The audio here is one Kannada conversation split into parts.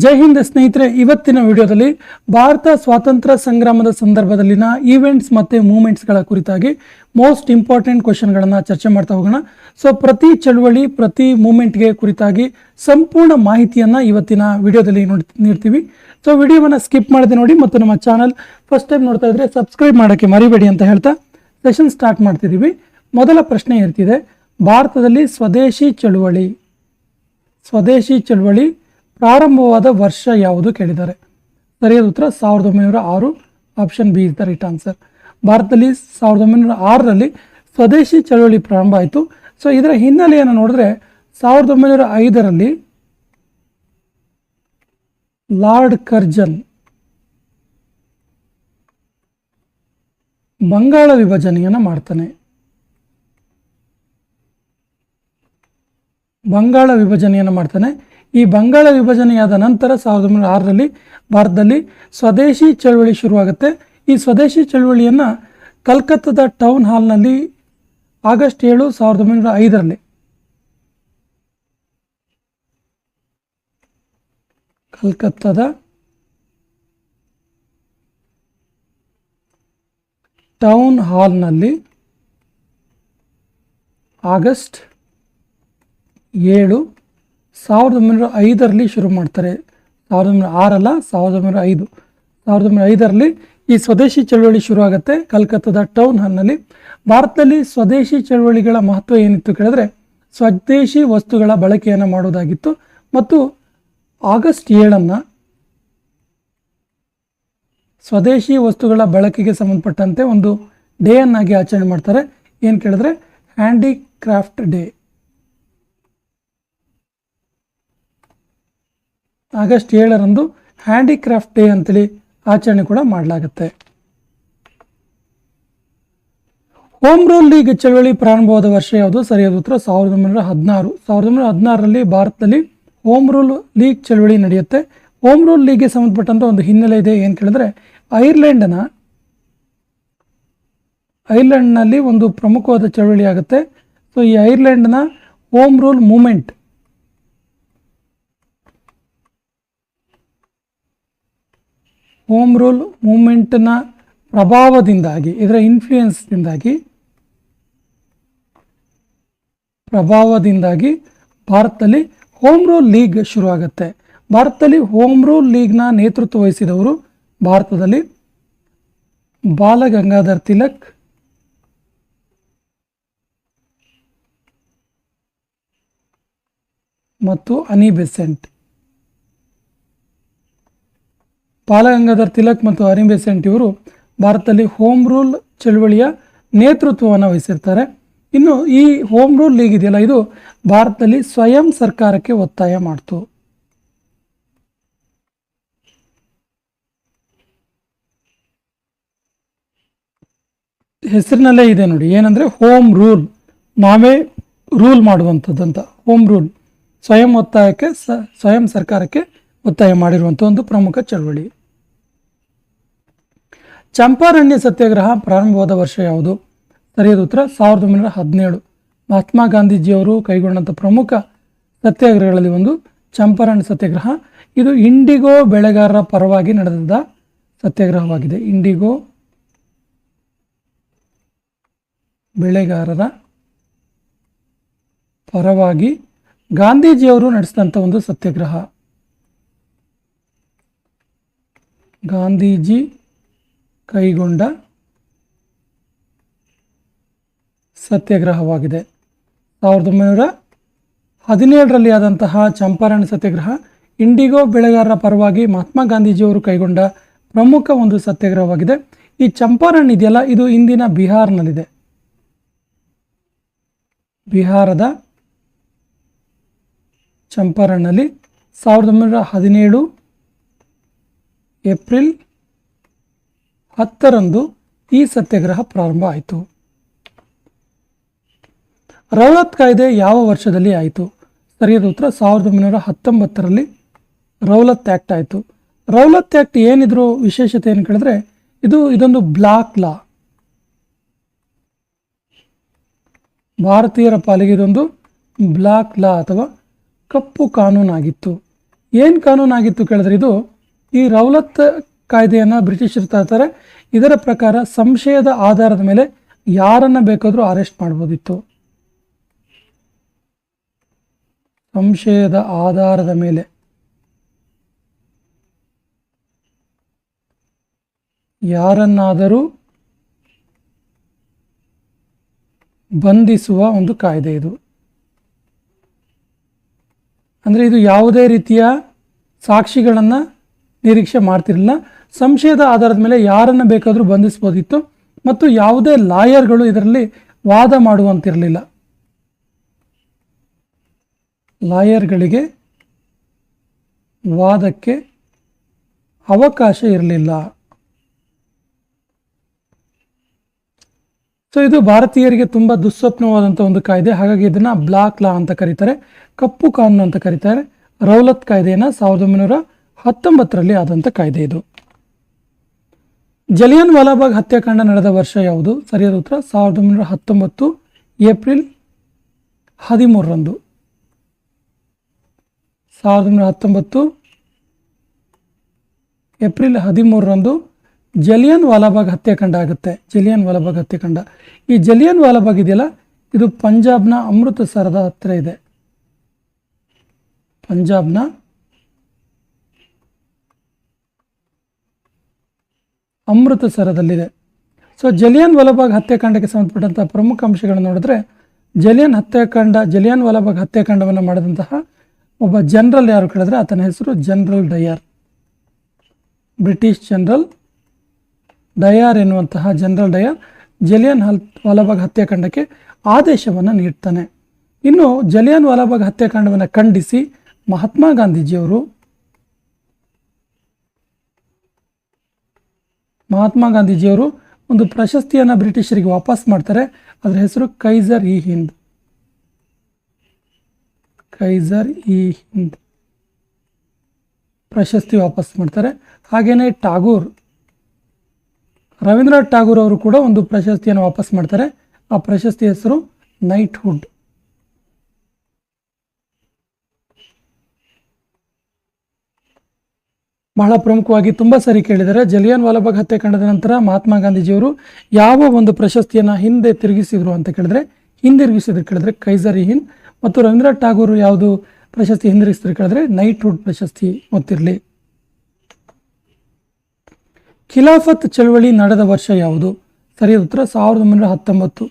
ಜೈ ಹಿಂದ್ ಸ್ನೇಹಿತರೆ, ಇವತ್ತಿನ ವಿಡಿಯೋದಲ್ಲಿ ಭಾರತ ಸ್ವಾತಂತ್ರ್ಯ ಸಂಗ್ರಾಮದ ಸಂದರ್ಭದಲ್ಲಿನ ಈವೆಂಟ್ಸ್ ಮತ್ತು ಮೂಮೆಂಟ್ಸ್ಗಳ ಕುರಿತಾಗಿ ಮೋಸ್ಟ್ ಇಂಪಾರ್ಟೆಂಟ್ ಕ್ವೆಶನ್ಗಳನ್ನು ಚರ್ಚೆ ಮಾಡ್ತಾ ಹೋಗೋಣ. ಸೊ ಪ್ರತಿ ಚಳುವಳಿ, ಪ್ರತಿ ಮೂಮೆಂಟ್ಗೆ ಕುರಿತಾಗಿ ಸಂಪೂರ್ಣ ಮಾಹಿತಿಯನ್ನು ಇವತ್ತಿನ ವಿಡಿಯೋದಲ್ಲಿ ನೀಡ್ತೀವಿ. ಸೊ ವಿಡಿಯೋವನ್ನು ಸ್ಕಿಪ್ ಮಾಡದೆ ನೋಡಿ, ಮತ್ತು ನಮ್ಮ ಚಾನಲ್ ಫಸ್ಟ್ ಟೈಮ್ ನೋಡ್ತಾ ಇದ್ರೆ ಸಬ್ಸ್ಕ್ರೈಬ್ ಮಾಡೋಕ್ಕೆ ಮರಿಬೇಡಿ ಅಂತ ಹೇಳ್ತಾ ಸೆಷನ್ ಸ್ಟಾರ್ಟ್ ಮಾಡ್ತಿದ್ದೀವಿ. ಮೊದಲ ಪ್ರಶ್ನೆ ಇರ್ತಿದೆ, ಭಾರತದಲ್ಲಿ ಸ್ವದೇಶಿ ಚಳುವಳಿ ಪ್ರಾರಂಭವಾದ ವರ್ಷ ಯಾವುದು ಕೇಳಿದ್ದಾರೆ. ಸರಿಯಾದ ಉತ್ತರ 1906. Option B is the right answer. ಭಾರತದಲ್ಲಿ 1906ರಲ್ಲಿ ಸ್ವದೇಶಿ ಚಳುವಳಿ ಪ್ರಾರಂಭ ಆಯಿತು. ಸೊ ಇದರ ಹಿನ್ನೆಲೆಯನ್ನು ನೋಡಿದ್ರೆ 1905ರಲ್ಲಿ ಲಾರ್ಡ್ ಕರ್ಜನ್ ಬಂಗಾಳ ವಿಭಜನೆಯನ್ನು ಮಾಡ್ತಾನೆ. ಈ ಬಂಗಾಳ ವಿಭಜನೆಯಾದ ನಂತರ 1906ರಲ್ಲಿ ಭಾರತದಲ್ಲಿ ಸ್ವದೇಶಿ ಚಳುವಳಿ ಶುರುವಾಗುತ್ತೆ. ಈ ಸ್ವದೇಶಿ ಚಳುವಳಿಯನ್ನು ಕಲ್ಕತ್ತಾದ ಟೌನ್ ಹಾಲ್ನಲ್ಲಿ ಆಗಸ್ಟ್ 7, 1905ರಲ್ಲಿ ಕಲ್ಕತ್ತಾದ ಟೌನ್ ಹಾಲ್ನಲ್ಲಿ ಆಗಸ್ಟ್ 7, 1905ರಲ್ಲಿ ಶುರು ಮಾಡ್ತಾರೆ. 1906 ಅಲ್ಲ, 1905. 1905ರಲ್ಲಿ ಈ ಸ್ವದೇಶಿ ಚಳುವಳಿ ಶುರುವಾಗುತ್ತೆ ಕಲ್ಕತ್ತಾದ ಟೌನ್ ಹಾಲ್ನಲ್ಲಿ. ಭಾರತದಲ್ಲಿ ಸ್ವದೇಶಿ ಚಳುವಳಿಗಳ ಮಹತ್ವ ಏನಿತ್ತು ಕೇಳಿದ್ರೆ, ಸ್ವದೇಶಿ ವಸ್ತುಗಳ ಬಳಕೆಯನ್ನು ಮಾಡೋದಾಗಿತ್ತು. ಮತ್ತು ಆಗಸ್ಟ್ 7 ಸ್ವದೇಶಿ ವಸ್ತುಗಳ ಬಳಕೆಗೆ ಸಂಬಂಧಪಟ್ಟಂತೆ ಒಂದು ಡೇ ಅನ್ನಾಗಿ ಆಚರಣೆ ಮಾಡ್ತಾರೆ. ಏನು ಕೇಳಿದ್ರೆ ಹ್ಯಾಂಡಿಕ್ರಾಫ್ಟ್ ಡೇ. ಆಗಸ್ಟ್ 7ರಂದು ಹ್ಯಾಂಡಿಕ್ರಾಫ್ಟ್ ಡೇ ಅಂತೇಳಿ ಆಚರಣೆ ಕೂಡ ಮಾಡಲಾಗುತ್ತೆ. ಹೋಮ್ ರೂಲ್ ಲೀಗ್ ಚಳವಳಿ ಪ್ರಾರಂಭವಾದ ವರ್ಷ ಯಾವುದು? ಸರಿಯಾದ ಉತ್ತರ 1916. 1916ರಲ್ಲಿ ಭಾರತದಲ್ಲಿ ಹೋಮ್ ರೂಲ್ ಲೀಗ್ ಚಳವಳಿ ನಡೆಯುತ್ತೆ. ಹೋಮ್ ರೂಲ್ ಲೀಗ್ಗೆ ಸಂಬಂಧಪಟ್ಟಂತ ಒಂದು ಹಿನ್ನೆಲೆ ಇದೆ. ಏನು ಕೇಳಿದ್ರೆ, ಐರ್ಲೆಂಡ್ನಲ್ಲಿ ಒಂದು ಪ್ರಮುಖವಾದ ಚಳವಳಿ ಆಗುತ್ತೆ. ಸೊ ಈ ಐರ್ಲೆಂಡ್ನ ಹೋಮ್ ರೂಲ್ ಮೂಮೆಂಟ್ನ ಪ್ರಭಾವದಿಂದಾಗಿ, ಇದರ ಪ್ರಭಾವದಿಂದಾಗಿ ಭಾರತದಲ್ಲಿ ಹೋಮ್ ರೂಲ್ ಲೀಗ್ ಶುರುವಾಗುತ್ತೆ. ಭಾರತದಲ್ಲಿ ಹೋಮ್ ರೂಲ್ ಲೀಗ್ನ ನೇತೃತ್ವ ವಹಿಸಿದವರು ಭಾರತದಲ್ಲಿ ಬಾಲಗಂಗಾಧರ್ ತಿಲಕ್ ಮತ್ತು ಅನಿ ಬೆಸೆಂಟ್. ಬಾಲಗಂಗಾಧರ್ ತಿಲಕ್ ಮತ್ತು ಅನಿ ಬೆಸೆಂಟ್ ಇವರು ಭಾರತದಲ್ಲಿ ಹೋಮ್ ರೂಲ್ ಚಳುವಳಿಯ ನೇತೃತ್ವವನ್ನು ವಹಿಸಿರ್ತಾರೆ. ಇನ್ನು ಈ ಹೋಮ್ ರೂಲ್ ಲೀಗ್ ಇದೆಯಲ್ಲ, ಇದು ಭಾರತದಲ್ಲಿ ಸ್ವಯಂ ಸರ್ಕಾರಕ್ಕೆ ಒತ್ತಾಯ ಮಾಡ್ತು. ಹೆಸರಿನಲ್ಲೇ ಇದೆ ನೋಡಿ, ಏನಂದ್ರೆ ಹೋಮ್ ರೂಲ್, ನಾವೇ ರೂಲ್ ಮಾಡುವಂಥದ್ದಂತ. ಹೋಮ್ ರೂಲ್ ಸ್ವಯಂ ಸರ್ಕಾರಕ್ಕೆ ಒತ್ತಾಯ ಮಾಡಿರುವಂಥ ಒಂದು ಪ್ರಮುಖ ಚಳವಳಿ. ಚಂಪಾರಣ್ಯ ಸತ್ಯಾಗ್ರಹ ಪ್ರಾರಂಭವಾದ ವರ್ಷ ಯಾವುದು? ಸರಿಯಾದ ಉತ್ತರ 1917. ಮಹಾತ್ಮ ಗಾಂಧೀಜಿಯವರು ಕೈಗೊಂಡಂಥ ಪ್ರಮುಖ ಸತ್ಯಾಗ್ರಹಗಳಲ್ಲಿ ಒಂದು ಚಂಪಾರಣ್ಯ ಸತ್ಯಾಗ್ರಹ. ಇದು ಇಂಡಿಗೋ ಬೆಳೆಗಾರರ ಪರವಾಗಿ ನಡೆದ ಸತ್ಯಾಗ್ರಹವಾಗಿದೆ. ಇಂಡಿಗೋ ಬೆಳೆಗಾರರ ಪರವಾಗಿ ಗಾಂಧೀಜಿಯವರು ನಡೆಸಿದಂಥ ಒಂದು ಸತ್ಯಾಗ್ರಹ. ಗಾಂಧೀಜಿ ಕೈಗೊಂಡ ಸತ್ಯಾಗ್ರಹವಾಗಿದೆ. 1917ರಲ್ಲಿ ಆದಂತಹ ಚಂಪಾರಣ್ಯ ಸತ್ಯಾಗ್ರಹ ಇಂಡಿಗೋ ಬೆಳೆಗಾರರ ಪರವಾಗಿ ಮಹಾತ್ಮ ಗಾಂಧೀಜಿಯವರು ಕೈಗೊಂಡ ಪ್ರಮುಖ ಒಂದು ಸತ್ಯಾಗ್ರಹವಾಗಿದೆ. ಈ ಚಂಪಾರಣ್ ಇದೆಯಲ್ಲ, ಇದು ಇಂದಿನ ಬಿಹಾರ್ನಲ್ಲಿದೆ. ಬಿಹಾರದ ಚಂಪಾರಣ್ನಲ್ಲಿ 1917 ಏಪ್ರಿಲ್ 10ರಂದು ಈ ಸತ್ಯಾಗ್ರಹ ಪ್ರಾರಂಭ ಆಯಿತು. ರೌಲತ್ ಕಾಯ್ದೆ ಯಾವ ವರ್ಷದಲ್ಲಿ ಆಯಿತು? ಸರಿಯಾದ ಉತ್ತರ 1919ರಲ್ಲಿ ರೌಲತ್ ಆ್ಯಕ್ಟ್ ಆಯಿತು. ರೌಲತ್ ಆ್ಯಕ್ಟ್ ಏನಿದ್ರು ವಿಶೇಷತೆ ಏನು ಕೇಳಿದ್ರೆ, ಇದೊಂದು ಬ್ಲಾಕ್ ಲಾ. ಭಾರತೀಯರ ಪಾಲಿಗೆ ಇದೊಂದು ಬ್ಲಾಕ್ ಲಾ ಅಥವಾ ಕಪ್ಪು ಕಾನೂನಾಗಿತ್ತು. ಏನು ಕಾನೂನಾಗಿತ್ತು ಕೇಳಿದ್ರೆ ಇದು ಈ ರೌಲತ್ ಕಾಯ್ದೆಯನ್ನು ಬ್ರಿಟಿಷರು ತರ್ತಾರೆ. ಇದರ ಪ್ರಕಾರ ಸಂಶಯದ ಆಧಾರದ ಮೇಲೆ ಯಾರನ್ನ ಬೇಕಾದರೂ ಅರೆಸ್ಟ್ ಮಾಡ್ಬೋದಿತ್ತು. ಸಂಶಯದ ಆಧಾರದ ಮೇಲೆ ಯಾರನ್ನಾದರೂ ಬಂಧಿಸುವ ಒಂದು ಕಾಯ್ದೆ ಇದು. ಅಂದರೆ ಇದು ಯಾವುದೇ ರೀತಿಯ ಸಾಕ್ಷಿಗಳನ್ನು ನಿರೀಕ್ಷೆ ಮಾಡ್ತಿರಲಿಲ್ಲ. ಸಂಶಯದ ಆಧಾರದ ಮೇಲೆ ಯಾರನ್ನು ಬೇಕಾದರೂ ಬಂಧಿಸ್ಬೋದಿತ್ತು ಮತ್ತು ಯಾವುದೇ ಲಾಯರ್ಗಳು ಇದರಲ್ಲಿ ವಾದ ಮಾಡುವಂತಿರಲಿಲ್ಲ. ಲಾಯರ್ಗಳಿಗೆ ವಾದಕ್ಕೆ ಅವಕಾಶ ಇರಲಿಲ್ಲ. ಸೊ ಇದು ಭಾರತೀಯರಿಗೆ ತುಂಬ ದುಸ್ವಪ್ನವಾದಂಥ ಒಂದು ಕಾಯ್ದೆ. ಹಾಗಾಗಿ ಇದನ್ನು ಬ್ಲಾಕ್ ಲಾ ಅಂತ ಕರೀತಾರೆ, ಕಪ್ಪು ಕಾನೂನು ಅಂತ ಕರೀತಾರೆ. ರೌಲತ್ ಕಾಯ್ದೆಯನ್ನು 1919ರಲ್ಲಿ ಆದಂಥ ಕಾಯ್ದೆ ಇದು. ಜಲಿಯನ್ ವಾಲಾಬಾಗ್ ಹತ್ಯಾಕಾಂಡ ನಡೆದ ವರ್ಷ ಯಾವುದು? ಸರಿಯಾದ ಉತ್ತರ 1919 ಏಪ್ರಿಲ್ 13ರಂದು. 1919 ಏಪ್ರಿಲ್ 13ರಂದು ಜಲಿಯನ್ ವಾಲಾಬಾಗ್ ಹತ್ಯಾಕಾಂಡ ಆಗುತ್ತೆ. ಜಲಿಯನ್ ವಾಲಾಬಾಗ್ ಹತ್ಯಾಕಾಂಡ, ಈ ಜಲಿಯನ್ ವಾಲಾಬಾಗ್ ಇದೆಯಲ್ಲ, ಇದು ಪಂಜಾಬ್ನ ಅಮೃತಸರದ ಹತ್ತಿರ ಇದೆ. ಪಂಜಾಬ್ನ ಅಮೃತಸರದಲ್ಲಿದೆ. ಸೊ ಜಲಿಯನ್ ವಾಲಾಬಾಗ್ ಹತ್ಯಾಕಾಂಡಕ್ಕೆ ಸಂಬಂಧಪಟ್ಟಂಥ ಪ್ರಮುಖ ಅಂಶಗಳನ್ನು ನೋಡಿದ್ರೆ, ಜಲಿಯನ್ ವಾಲಾಬಾಗ್ ಹತ್ಯಾಕಾಂಡವನ್ನು ಮಾಡಿದಂತಹ ಒಬ್ಬ ಜನರಲ್ ಯಾರು ಕೇಳಿದ್ರೆ ಆತನ ಹೆಸರು ಜನರಲ್ ಡಯರ್. ಬ್ರಿಟಿಷ್ ಜನರಲ್ ಡಯಾರ್ ಎನ್ನುವಂತಹ ಜನರಲ್ ಡಯಾರ್ ಜಲಿಯನ್ ವಾಲಾಬಾಗ್ ಹತ್ಯಾಕಾಂಡಕ್ಕೆ ಆದೇಶವನ್ನು ನೀಡ್ತಾನೆ. ಇನ್ನು ಜಲಿಯನ್ ವಾಲಾಬಾಗ್ ಹತ್ಯಾಕಾಂಡವನ್ನು ಖಂಡಿಸಿ ಮಹಾತ್ಮ ಗಾಂಧೀಜಿಯವರು ಒಂದು ಪ್ರಶಸ್ತಿಯನ್ನು ಬ್ರಿಟಿಷರಿಗೆ ವಾಪಸ್ ಮಾಡ್ತಾರೆ. ಅದರ ಹೆಸರು ಕೈಸರ್ ಇ ಹಿಂದ್. ಕೈಸರ್ ಇ ಹಿಂದ್ ಪ್ರಶಸ್ತಿ ವಾಪಸ್ ಮಾಡ್ತಾರೆ. ಹಾಗೆಯೇ ರವೀಂದ್ರನಾಥ್ ಠಾಗೂರ್ ಅವರು ಕೂಡ ಒಂದು ಪ್ರಶಸ್ತಿಯನ್ನು ವಾಪಸ್ ಮಾಡ್ತಾರೆ. ಆ ಪ್ರಶಸ್ತಿ ಹೆಸರು ನೈಟ್ಹುಡ್. ಬಹಳ ಪ್ರಮುಖವಾಗಿ ತುಂಬ ಸರಿ ಕೇಳಿದರೆ, ಜಲಿಯನ್ ವಾಲಾಬಾಗ್ ಹತ್ಯಾಕಾಂಡದ ನಂತರ ಮಹಾತ್ಮ ಗಾಂಧೀಜಿಯವರು ಯಾವ ಒಂದು ಪ್ರಶಸ್ತಿಯನ್ನು ಹಿಂದೆ ತಿರುಗಿಸಿದ್ರು ಅಂತ ಕೇಳಿದ್ರೆ ಕೈಸರ್ ಇ ಹಿಂದ್. ಮತ್ತು ರವೀಂದ್ರನಾಥ್ ಠಾಗೂರ್ ಯಾವುದು ಪ್ರಶಸ್ತಿ ಹಿಂದಿರುಗಿಸಿದ್ರು ಕೇಳಿದ್ರೆ ನೈಟ್ಹುಡ್ ಪ್ರಶಸ್ತಿ ಗೊತ್ತಿರಲಿ. ಖಿಲಾಫತ್ ಚಳವಳಿ ನಡೆದ ವರ್ಷ ಯಾವುದು? ಸರಿಯಾದ ಉತ್ತರ 1919.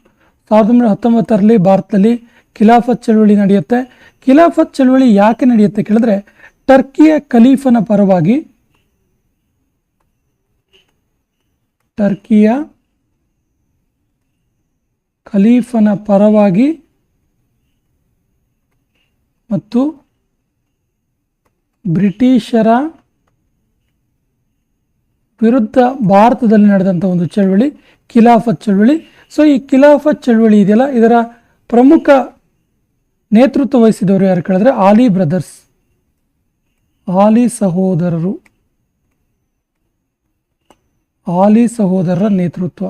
1919ರಲ್ಲಿ ಭಾರತದಲ್ಲಿ ಖಿಲಾಫತ್ ಚಳವಳಿ ನಡೆಯುತ್ತೆ. ಖಿಲಾಫತ್ ಚಳವಳಿ ಯಾಕೆ ನಡೆಯುತ್ತೆ ಕೇಳಿದ್ರೆ, ಟರ್ಕಿಯ ಖಲೀಫನ ಪರವಾಗಿ ಮತ್ತು ಬ್ರಿಟಿಷರ ವಿರುದ್ಧ ಭಾರತದಲ್ಲಿ ನಡೆದಂಥ ಒಂದು ಚಳವಳಿ ಖಿಲಾಫತ್ ಚಳವಳಿ. ಸೊ ಈ ಖಿಲಾಫತ್ ಚಳವಳಿ ಇದೆಯಲ್ಲ, ಇದರ ಪ್ರಮುಖ ನೇತೃತ್ವ ವಹಿಸಿದವರು ಯಾರು ಕೇಳಿದ್ರೆ ಆಲಿ ಸಹೋದರರ ನೇತೃತ್ವ.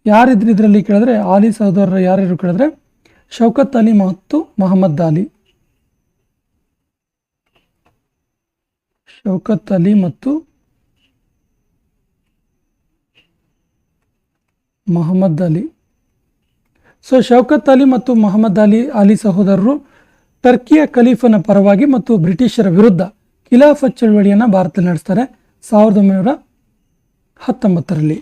ಯಾರಿದ್ರು ಇದರಲ್ಲಿ ಕೇಳಿದ್ರೆ, ಆಲಿ ಸಹೋದರರ ಯಾರ್ಯಾರು ಕೇಳಿದ್ರೆ ಶೌಕತ್ ಅಲಿ ಮತ್ತು ಮೊಹಮ್ಮದ್ ಅಲಿ. ಶೌಕತ್ ಅಲಿ ಮತ್ತು ಮೊಹಮ್ಮದ್ ಅಲಿ. ಸೊ ಶೌಕತ್ ಅಲಿ ಮತ್ತು ಮೊಹಮ್ಮದ್ ಅಲಿ ಸಹೋದರರು ಟರ್ಕಿಯ ಖಲೀಫನ ಪರವಾಗಿ ಮತ್ತು ಬ್ರಿಟಿಷರ ವಿರುದ್ಧ ಖಿಲಾಫತ್ ಚಳವಳಿಯನ್ನು ಭಾರತದಲ್ಲಿ ನಡೆಸ್ತಾರೆ 1919ರಲ್ಲಿ.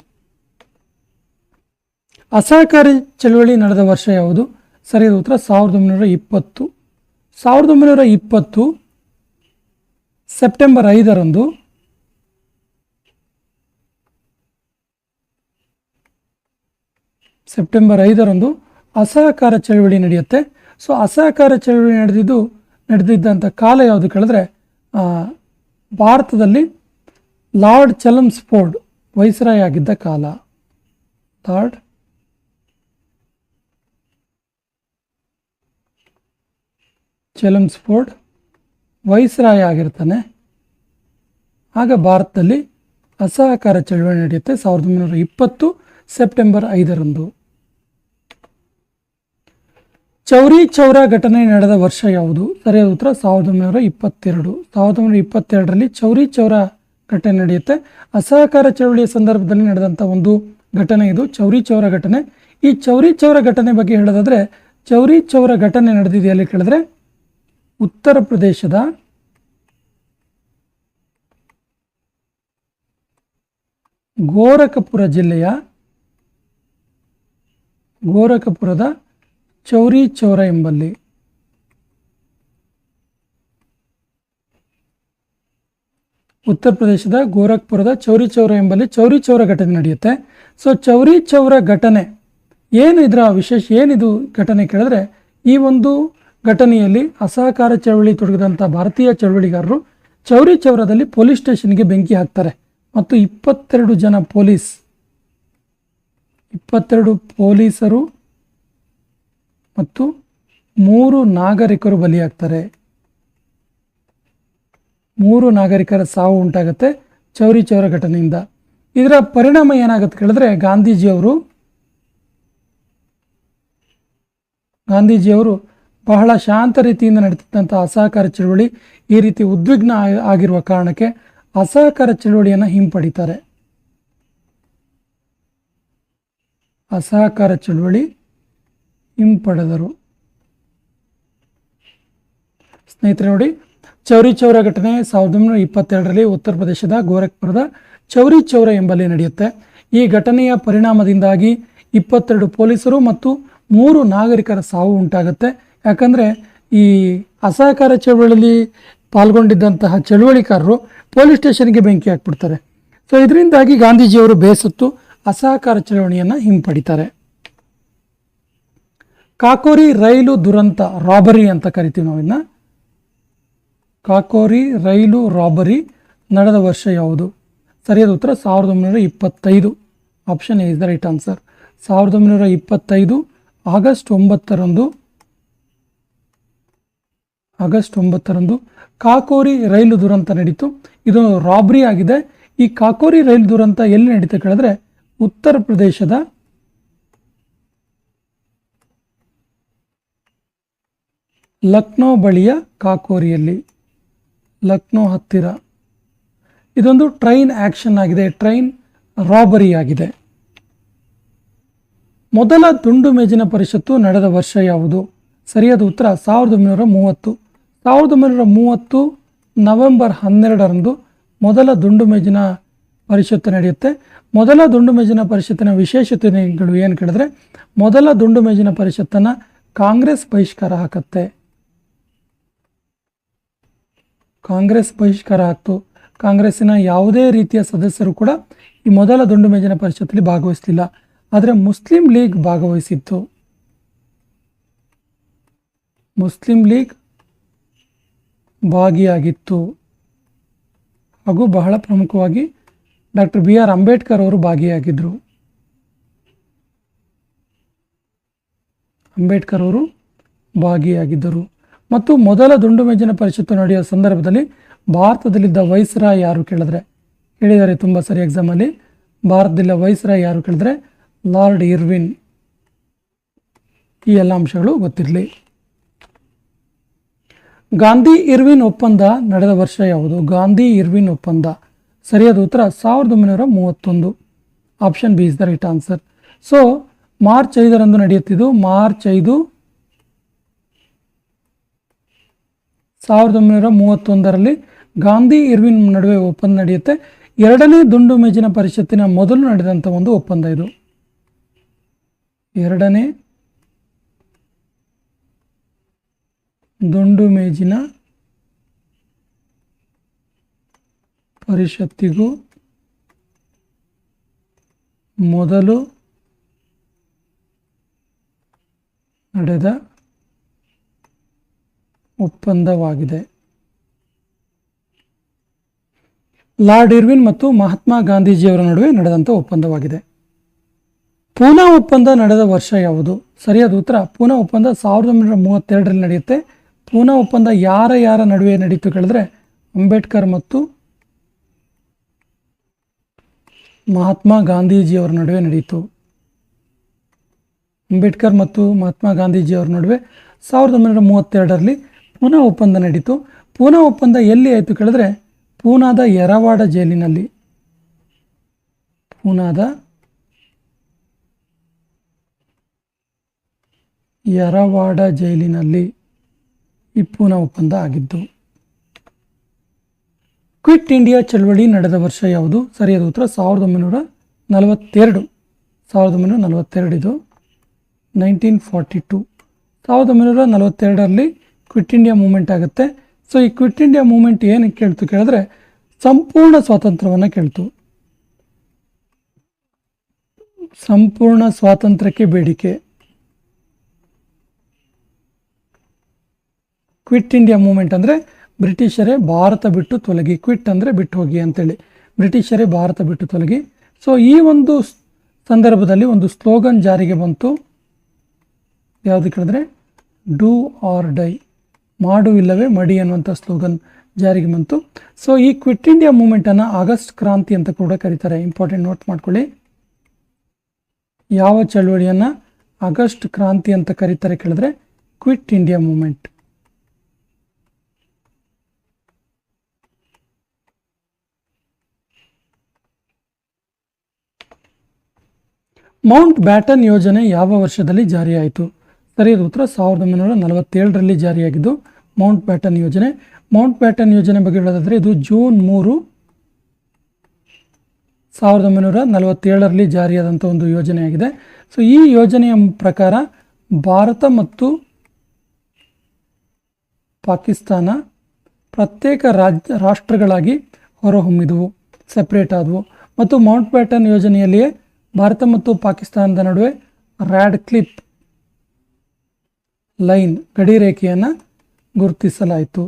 ಅಸಹಕಾರಿ ಚಳವಳಿ ನಡೆದ ವರ್ಷ ಯಾವುದು? ಸರಿಯಾದ ಉತ್ತರ 1920. 1920 ಸೆಪ್ಟೆಂಬರ್ 5ರಂದು ಅಸಹಕಾರ ಚಳವಳಿ ನಡೆಯುತ್ತೆ. ಸೊ ಅಸಹಕಾರ ಚಳವಳಿ ನಡೆದಿದ್ದಂಥ ಕಾಲ ಯಾವುದು ಕೇಳಿದ್ರೆ, ಭಾರತದಲ್ಲಿ ಲಾರ್ಡ್ ಚೆಲ್ಮ್ಸ್ಫೋರ್ಡ್ ವೈಸ್ರಾಯ್ ಆಗಿದ್ದ ಕಾಲ. ಲಾರ್ಡ್ ಚೆಲ್ಮ್ಸ್ಫೋರ್ಡ್ ವೈಸ್ರಾಯ್ ಆಗಿರ್ತಾನೆ. ಆಗ ಭಾರತದಲ್ಲಿ ಅಸಹಕಾರ ಚಳವಳಿ ನಡೆಯುತ್ತೆ 1920 ಸೆಪ್ಟೆಂಬರ್ 5ರಂದು. ಚೌರಿ ಚೌರ ಘಟನೆ ನಡೆದ ವರ್ಷ ಯಾವುದು? ಸರಿಯಾದ ಉತ್ತರ 1922. 1922ರಲ್ಲಿ ಚೌರಿ ಚೌರ ಘಟನೆ ನಡೆಯುತ್ತೆ. ಅಸಹಕಾರ ಚಳವಳಿಯ ಸಂದರ್ಭದಲ್ಲಿ ನಡೆದಂಥ ಒಂದು ಘಟನೆ ಇದು ಚೌರಿ ಚೌರ ಘಟನೆ. ಈ ಚೌರಿ ಚೌರ ಘಟನೆ ಬಗ್ಗೆ ಹೇಳೋದಾದ್ರೆ, ಚೌರಿ ಚೌರ ಘಟನೆ ನಡೆದಿದೆಯಲ್ಲಿ ಕೇಳಿದ್ರೆ ಉತ್ತರ ಪ್ರದೇಶದ ಗೋರಖಪುರದ ಚೌರಿ ಚೌರ ಎಂಬಲ್ಲಿ. ಉತ್ತರ ಪ್ರದೇಶದ ಗೋರಖ್ಪುರದ ಚೌರಿ ಚೌರ ಎಂಬಲ್ಲಿ ಚೌರಿ ಚೌರ ಘಟನೆ ನಡೆಯುತ್ತೆ. ಸೊ ಚೌರಿ ಚೌರ ಘಟನೆ ಏನು, ಇದರ ವಿಶೇಷ ಏನಿದು ಘಟನೆ ಕೇಳಿದ್ರೆ, ಈ ಒಂದು ಘಟನೆಯಲ್ಲಿ ಅಸಹಕಾರ ಚಳವಳಿ ತೊಡಗಿದಂಥ ಭಾರತೀಯ ಚಳವಳಿಗಾರರು ಚೌರಿ ಚೌರದಲ್ಲಿ ಪೊಲೀಸ್ ಸ್ಟೇಷನ್ಗೆ ಬೆಂಕಿ ಹಾಕ್ತಾರೆ ಮತ್ತು 22 ಪೊಲೀಸರು ಮತ್ತು 3 ನಾಗರಿಕರು ಬಲಿಯಾಗ್ತಾರೆ. 3 ನಾಗರಿಕರ ಸಾವು ಉಂಟಾಗುತ್ತೆ ಚೌರಿ ಚೌರ ಘಟನೆಯಿಂದ. ಇದರ ಪರಿಣಾಮ ಏನಾಗುತ್ತೆ ಕೇಳಿದ್ರೆ, ಗಾಂಧೀಜಿಯವರು ಬಹಳ ಶಾಂತ ರೀತಿಯಿಂದ ನಡೀತಿದ್ದಂಥ ಅಸಹಕಾರ ಚಳವಳಿ ಈ ರೀತಿ ಉದ್ವಿಗ್ನ ಆಗಿರುವ ಕಾರಣಕ್ಕೆ ಅಸಹಕಾರ ಚಳವಳಿಯನ್ನು ಹಿಂಪಡಿತಾರೆ. ಅಸಹಕಾರ ಚಳವಳಿ ಹಿಂಪಡೆದರು. ಸ್ನೇಹಿತರೆ ನೋಡಿ, ಚೌರಿ ಚೌರ ಘಟನೆ 1922ರಲ್ಲಿ ಉತ್ತರ ಪ್ರದೇಶದ ಗೋರಖ್ಪುರದ ಚೌರಿ ಚೌರ ಎಂಬಲ್ಲಿ ನಡೆಯುತ್ತೆ. ಈ ಘಟನೆಯ ಪರಿಣಾಮದಿಂದಾಗಿ 22 ಪೊಲೀಸರು ಮತ್ತು 3 ನಾಗರಿಕರ ಸಾವು ಉಂಟಾಗುತ್ತೆ. ಯಾಕಂದರೆ ಈ ಅಸಹಕಾರ ಚಳವಳಿಯಲ್ಲಿ ಪಾಲ್ಗೊಂಡಿದ್ದಂತಹ ಚಳವಳಿಕಾರರು ಪೊಲೀಸ್ ಸ್ಟೇಷನ್ಗೆ ಬೆಂಕಿ ಹಾಕ್ಬಿಡ್ತಾರೆ. ಸೊ ಇದರಿಂದಾಗಿ ಗಾಂಧೀಜಿಯವರು ಬೇಸತ್ತು ಅಸಹಕಾರ ಚಳವಳಿಯನ್ನು ಹಿಂಪಡಿತಾರೆ. ಕಾಕೋರಿ ರೈಲು ದುರಂತ, ರಾಬರಿ ಅಂತ ಕರಿತೀವಿ ನಾವಿನ್ನ. ಕಾಕೋರಿ ರೈಲು ರಾಬರಿ ನಡೆದ ವರ್ಷ ಯಾವುದು? ಸರಿಯಾದ ಉತ್ತರ 1925. Option A is the right answer. 1925 August 9ರಂದು ಕಾಕೋರಿ ರೈಲು ದುರಂತ ನಡೀತು. ಇದು ರಾಬರಿ ಆಗಿದೆ. ಈ ಕಾಕೋರಿ ರೈಲು ದುರಂತ ಎಲ್ಲಿ ನಡೀತಾ ಕೇಳಿದ್ರೆ, ಉತ್ತರ ಪ್ರದೇಶದ ಲಕ್ನೋ ಬಳಿಯ ಕಾಕೋರಿಯಲ್ಲಿ, ಲಕ್ನೋ ಹತ್ತಿರ. ಇದೊಂದು ಟ್ರೈನ್ ಆಕ್ಷನ್ ಆಗಿದೆ, ಟ್ರೈನ್ ರಾಬರಿ ಆಗಿದೆ. ಮೊದಲ ದುಂಡು ಮೇಜಿನ ಪರಿಷತ್ತು ನಡೆದ ವರ್ಷ ಯಾವುದು? ಸರಿಯಾದ ಉತ್ತರ 1930. 1930 ನವೆಂಬರ್ 12ರಂದು ಮೊದಲ ದುಂಡು ಮೇಜಿನ ಪರಿಷತ್ತು ನಡೆಯುತ್ತೆ. ಮೊದಲ ದುಂಡು ಮೇಜಿನ ಪರಿಷತ್ತಿನ ವಿಶೇಷತೆಗಳು ಏನು ಕೇಳಿದ್ರೆ, ಮೊದಲ ದುಂಡು ಮೇಜಿನ ಪರಿಷತ್ತನ್ನು ಕಾಂಗ್ರೆಸ್ ಬಹಿಷ್ಕಾರ ಹಾಕತ್ತೆ. ಕಾಂಗ್ರೆಸ್ ಬಹಿಷ್ಕಾರ ಹಾಕ್ತು. ಕಾಂಗ್ರೆಸ್ಸಿನ ಯಾವುದೇ ರೀತಿಯ ಸದಸ್ಯರು ಕೂಡ ಈ ಮೊದಲ ದುಂಡು ಮೇಜಿನ ಪರಿಷತ್ತಲ್ಲಿ ಭಾಗವಹಿಸಲಿಲ್ಲ. ಆದರೆ ಮುಸ್ಲಿಂ ಲೀಗ್ ಭಾಗವಹಿಸಿತ್ತು. ಮುಸ್ಲಿಂ ಲೀಗ್ ಭಾಗಿಯಾಗಿತ್ತು. ಹಾಗೂ ಬಹಳ ಪ್ರಮುಖವಾಗಿ ಡಾಕ್ಟರ್ BR ಅಂಬೇಡ್ಕರ್ ಅವರು ಭಾಗಿಯಾಗಿದ್ದರು. ಅಂಬೇಡ್ಕರ್ ಅವರು ಭಾಗಿಯಾಗಿದ್ದರು. ಮತ್ತು ಮೊದಲ ದುಂಡು ಮೇಜಿನ ಪರಿಷತ್ತು ನಡೆಯುವ ಸಂದರ್ಭದಲ್ಲಿ ಭಾರತದಲ್ಲಿದ್ದ ವೈಸ್ರಾಯ್ ಯಾರು ಕೇಳಿದ್ರೆ, ಹೇಳಿದ್ದಾರೆ ತುಂಬ ಸರಿ ಎಕ್ಸಾಮಲ್ಲಿ. ಭಾರತದಲ್ಲಿದ್ದ ವೈಸ್ರಾಯ್ ಯಾರು ಕೇಳಿದ್ರೆ, ಲಾರ್ಡ್ ಇರ್ವಿನ್. ಈ ಎಲ್ಲ ಅಂಶಗಳು ಗೊತ್ತಿರಲಿ. ಗಾಂಧಿ ಇರ್ವಿನ್ ಒಪ್ಪಂದ ನಡೆದ ವರ್ಷ ಯಾವುದು? ಗಾಂಧಿ ಇರ್ವಿನ್ ಒಪ್ಪಂದ. ಸರಿಯಾದ ಉತ್ತರ 1931. Option B is the right answer. So March 5ರಂದು ನಡೆಯುತ್ತಿದ್ದು. ಮಾರ್ಚ್ 5, 1931ರಲ್ಲಿ ಗಾಂಧಿ ಇರ್ವಿನ್ ನಡುವೆ ಒಪ್ಪಂದ ನಡೆಯುತ್ತೆ. ಎರಡನೇ ದುಂಡು ಮೇಜಿನ ಪರಿಷತ್ತಿನ ಮೊದಲು ನಡೆದಂಥ ಒಂದು ಒಪ್ಪಂದ ಇದು. ಎರಡನೇ ದುಂಡು ಮೇಜಿನ ಪರಿಷತ್ತಿಗೂ ಮೊದಲು ನಡೆದ ಒಪ್ಪಂದವಾಗಿದೆ. ಲಾರ್ಡ್ ಇರ್ವಿನ್ ಮತ್ತು ಮಹಾತ್ಮ ಗಾಂಧೀಜಿಯವರ ನಡುವೆ ನಡೆದಂಥ ಒಪ್ಪಂದವಾಗಿದೆ. ಪೂನಾ ಒಪ್ಪಂದ ನಡೆದ ವರ್ಷ ಯಾವುದು? ಸರಿಯಾದ ಉತ್ತರ ಪೂನಾ ಒಪ್ಪಂದ 1932ರಲ್ಲಿ ನಡೆಯುತ್ತೆ. ಪೂನಾ ಒಪ್ಪಂದ ಯಾರ ನಡುವೆ ನಡೀತು ಕೇಳಿದ್ರೆ, ಅಂಬೇಡ್ಕರ್ ಮತ್ತು ಮಹಾತ್ಮ ಗಾಂಧೀಜಿಯವರ ನಡುವೆ ನಡೆಯಿತು. ಅಂಬೇಡ್ಕರ್ ಮತ್ತು ಮಹಾತ್ಮ ಗಾಂಧೀಜಿಯವರ ನಡುವೆ 1932ರಲ್ಲಿ ಪೂನಾ ಒಪ್ಪಂದ ನಡೀತು. ಪೂನಾ ಒಪ್ಪಂದ ಎಲ್ಲಿ ಆಯಿತು ಕೇಳಿದ್ರೆ ಪೂನಾದ ಯರವಾಡ ಜೈಲಿನಲ್ಲಿ. ಪೂನಾದ ಯರವಾಡ ಜೈಲಿನಲ್ಲಿ ಈ ಪೂನಾ ಒಪ್ಪಂದ ಆಗಿದ್ದು. ಕ್ವಿಟ್ ಇಂಡಿಯಾ ಚಳವಳಿ ನಡೆದ ವರ್ಷ ಯಾವುದು? ಸರಿಯಾದ ಉತ್ತರ 1942. 1942 ಇದು 1942. 1942ರಲ್ಲಿ ಕ್ವಿಟ್ ಇಂಡಿಯಾ ಮೂವ್ಮೆಂಟ್ ಆಗುತ್ತೆ. ಸೊ ಈ ಕ್ವಿಟ್ ಇಂಡಿಯಾ ಮೂವ್ಮೆಂಟ್ ಏನಕ್ಕೆ ಕೇಳ್ತು ಕೇಳಿದ್ರೆ ಸಂಪೂರ್ಣ ಸ್ವಾತಂತ್ರ್ಯವನ್ನು ಕೇಳ್ತು. ಸಂಪೂರ್ಣ ಸ್ವಾತಂತ್ರ್ಯಕ್ಕೆ ಬೇಡಿಕೆ. ಕ್ವಿಟ್ ಇಂಡಿಯಾ ಮೂವ್ಮೆಂಟ್ ಅಂದರೆ ಬ್ರಿಟಿಷರೇ ಭಾರತ ಬಿಟ್ಟು ತೊಲಗಿ. ಕ್ವಿಟ್ ಅಂದರೆ ಬಿಟ್ಟು ಹೋಗಿ ಅಂತೇಳಿ, ಬ್ರಿಟಿಷರೇ ಭಾರತ ಬಿಟ್ಟು ತೊಲಗಿ. ಸೊ ಈ ಒಂದು ಸಂದರ್ಭದಲ್ಲಿ ಒಂದು ಸ್ಲೋಗನ್ ಜಾರಿಗೆ ಬಂತು. ಯಾವುದು ಕೇಳಿದ್ರೆ ಡೂ ಆರ್ ಡೈ, ಮಾಡು ಇಲ್ಲವೇ ಮಡಿ ಅನ್ನುವಂಥ ಸ್ಲೋಗನ್ ಜಾರಿಗೆ ಬಂತು. ಸೊ ಈ ಕ್ವಿಟ್ ಇಂಡಿಯಾ ಮೂವ್ಮೆಂಟನ್ನು ಆಗಸ್ಟ್ ಕ್ರಾಂತಿ ಅಂತ ಕೂಡ ಕರೀತಾರೆ. ಇಂಪಾರ್ಟೆಂಟ್ ನೋಟ್ ಮಾಡ್ಕೊಳ್ಳಿ. ಯಾವ ಚಳವಳಿಯನ್ನು ಆಗಸ್ಟ್ ಕ್ರಾಂತಿ ಅಂತ ಕರೀತಾರೆ ಕೇಳಿದ್ರೆ quit India movement. Mountbatten ಯೋಜನೆ ಯಾವ ವರ್ಷದಲ್ಲಿ ಜಾರಿಯಾಯಿತು? ಸರಿಯಾದ ಉತ್ತರ 1947ರಲ್ಲಿ ಜಾರಿಯಾಗಿದ್ದು ಮೌಂಟ್ ಬ್ಯಾಟನ್ ಯೋಜನೆ. ಮೌಂಟ್ ಬ್ಯಾಟನ್ ಯೋಜನೆ ಬಗ್ಗೆ ಹೇಳೋದಾದರೆ ಇದು ಜೂನ್ 3, 1947ರಲ್ಲಿ ಜಾರಿಯಾದಂಥ ಒಂದು ಯೋಜನೆಯಾಗಿದೆ. ಸೊ ಈ ಯೋಜನೆಯ ಪ್ರಕಾರ ಭಾರತ ಮತ್ತು ಪಾಕಿಸ್ತಾನ ಪ್ರತ್ಯೇಕ ರಾಷ್ಟ್ರಗಳಾಗಿ ಹೊರಹೊಮ್ಮಿದವು, ಸೆಪ್ರೇಟ್ ಆದವು. ಮತ್ತು ಮೌಂಟ್ ಬ್ಯಾಟನ್ ಯೋಜನೆಯಲ್ಲಿಯೇ ಭಾರತ ಮತ್ತು ಪಾಕಿಸ್ತಾನದ ನಡುವೆ ರ್ಯಾಡ್ಕ್ಲಿಫ್ ಲೈನ್ ಗಡಿರೇಖೆಯನ್ನು ಗುರುತಿಸಲಾಯಿತು.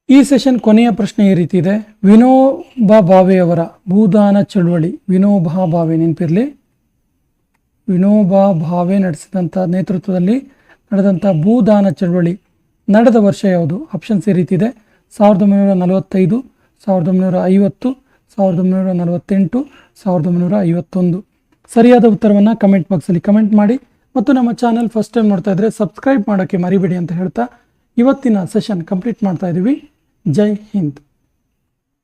ಈ ಸೆಷನ್ ಕೊನೆಯ ಪ್ರಶ್ನೆ ಈ ರೀತಿ ಇದೆ. ವಿನೋಬಾ ಭಾವೆಯವರ ಭೂದಾನ ಚಳುವಳಿ, ವಿನೋಬಾ ಭಾವೆ ನೆನಪಿರಲಿ, ವಿನೋಬಾ ಭಾವೆ ನಡೆಸಿದಂಥ ನೇತೃತ್ವದಲ್ಲಿ ನಡೆದಂಥ ಭೂದಾನ ಚಳುವಳಿ ನಡೆದ ವರ್ಷ ಯಾವುದು? ಆಪ್ಷನ್ಸ್ ಈ ರೀತಿ ಇದೆ. 1945, 1950, 1948, 1951. ಸರಿಯಾದ ಉತ್ತರವನ್ನು ಕಮೆಂಟ್ ಬಾಕ್ಸಲ್ಲಿ ಕಮೆಂಟ್ ಮಾಡಿ. ಮತ್ತು ನಮ್ಮ ಚಾನಲ್ ಫಸ್ಟ್ ಟೈಮ್ ನೋಡ್ತಾ ಇದ್ದರೆ ಸಬ್ಸ್ಕ್ರೈಬ್ ಮಾಡೋಕ್ಕೆ ಮರಿಬೇಡಿ ಅಂತ ಹೇಳ್ತಾ ಇವತ್ತಿನ ಸೆಷನ್ ಕಂಪ್ಲೀಟ್ ಮಾಡ್ತಾ ಇದ್ದೀವಿ. ಜೈ ಹಿಂದ್.